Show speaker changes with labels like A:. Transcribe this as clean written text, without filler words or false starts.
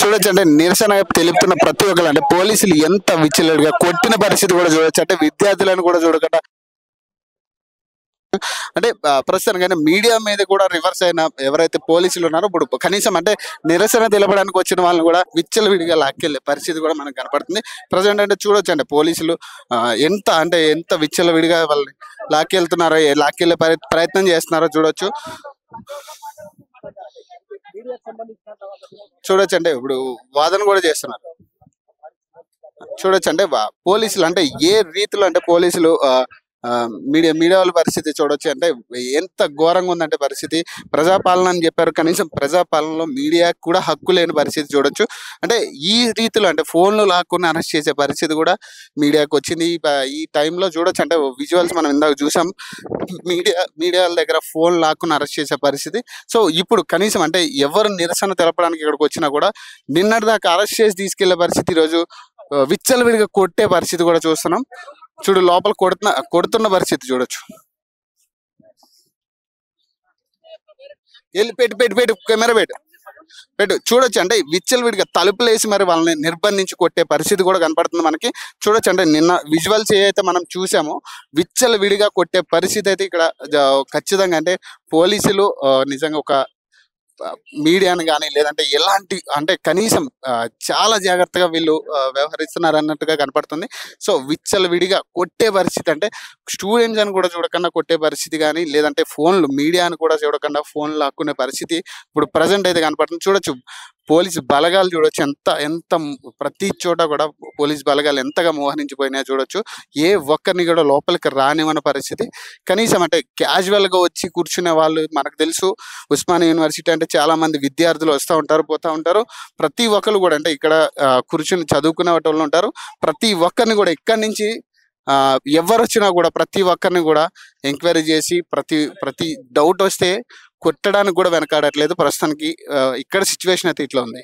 A: చూడొచ్చు అంటే నిరసన తెలుపుతున్న ప్రతి ఒక్కరు అంటే పోలీసులు ఎంత విచ్చలవిడిగా కొట్టిన పరిస్థితి కూడా చూడొచ్చు. అంటే విద్యార్థులను కూడా చూడకుండా అంటే ప్రస్తుతానికైనా మీడియా మీద కూడా రివర్స్ అయిన ఎవరైతే పోలీసులు ఉన్నారో ఇప్పుడు కనీసం అంటే నిరసన తెలపడానికి వచ్చిన వాళ్ళని కూడా విచ్చలవిడిగా లాక్కెళ్ళే పరిస్థితి కూడా మనకు కనపడుతుంది. ప్రజెంట్ అంటే చూడొచ్చు అంటే పోలీసులు ఎంత విచ్చలవిడిగా వాళ్ళని లాక్కెళ్తున్నారో లాక్కెళ్ళే ప్రయత్నం చేస్తున్నారో చూడొచ్చు. చూడొచ్చు అంటే ఇప్పుడు వాదన కూడా చేస్తున్నారు. చూడొచ్చు అంటే పోలీసులు అంటే ఏ రీతిలో అంటే పోలీసులు మీడియా వాళ్ళ పరిస్థితి చూడొచ్చు. అంటే ఎంత ఘోరంగా ఉందంటే పరిస్థితి. ప్రజాపాలన అని చెప్పారు, కనీసం ప్రజాపాలనలో మీడియాకు కూడా హక్కు లేని పరిస్థితి చూడొచ్చు. అంటే ఈ రీతిలో అంటే ఫోన్లు లాక్కుని అరెస్ట్ చేసే పరిస్థితి కూడా మీడియాకు వచ్చింది. ఈ టైంలో చూడొచ్చు అంటే విజువల్స్ మనం ఇందాక చూసాం. మీడియా దగ్గర ఫోన్ లాక్కుని అరెస్ట్ చేసే పరిస్థితి. సో ఇప్పుడు కనీసం అంటే ఎవరు నిరసన తెలపడానికి ఇక్కడికి వచ్చినా కూడా నిన్నటి దాకా అరెస్ట్ చేసి తీసుకెళ్లే పరిస్థితి ఈరోజు విచ్చలవిడిగా కొట్టే పరిస్థితి కూడా చూస్తున్నాం. చూడు లోపల కొడుతున్న పరిస్థితి చూడొచ్చు. వెళ్ళి పెట్టు కెమెరా పెట్టు చూడొచ్చు. అంటే విచ్చలవిడిగా తలుపులేసి మరి వాళ్ళని నిర్బంధించి కొట్టే పరిస్థితి కూడా కనపడుతుంది మనకి. చూడొచ్చు అంటే నిన్న విజువల్స్ ఏవైతే మనం చూసామో విచ్చలవిడిగా కొట్టే పరిస్థితి అయితే ఇక్కడ ఖచ్చితంగా అంటే పోలీసులు నిజంగా ఒక మీడియాను కానీ లేదంటే ఎలాంటి అంటే కనీసం చాలా జాగ్రత్తగా వీళ్ళు వ్యవహరిస్తున్నారు అన్నట్టుగా కనపడుతుంది. సో విచ్చలవిడిగా కొట్టే పరిస్థితి అంటే స్టూడెంట్స్ అని కూడా చూడకుండా కొట్టే పరిస్థితి కానీ లేదంటే మీడియాను కూడా చూడకుండా ఫోన్లు లాక్కునే పరిస్థితి ఇప్పుడు ప్రజెంట్ అయితే కనపడుతుంది. చూడొచ్చు పోలీసు బలగాలు చూడొచ్చు ఎంత ప్రతి చోట కూడా పోలీసు బలగాలు ఎంతగా మోహరించిపోయినాయో చూడొచ్చు. ఏ ఒక్కరిని కూడా లోపలికి రానివ్వని పరిస్థితి. కనీసం అంటే క్యాజువల్గా వచ్చి కూర్చునే వాళ్ళు మనకు తెలుసు ఉస్మానియా యూనివర్సిటీ అంటే చాలా మంది విద్యార్థులు వస్తూ ఉంటారు పోతూ ఉంటారు. ప్రతి ఒక్కరు కూడా అంటే ఇక్కడ కూర్చుని చదువుకునే వాళ్ళు ఉంటారు. ప్రతి ఒక్కరిని కూడా ఇక్కడి నుంచి ఎవరు వచ్చినా కూడా ప్రతి ఒక్కరిని కూడా ఎంక్వైరీ చేసి ప్రతి డౌట్ వస్తే కొట్టడానికి కూడా వెనకాడట్లేదు. ప్రస్తుతానికి ఇక్కడ సిచ్యువేషన్ అయితే ఇట్లా ఉంది.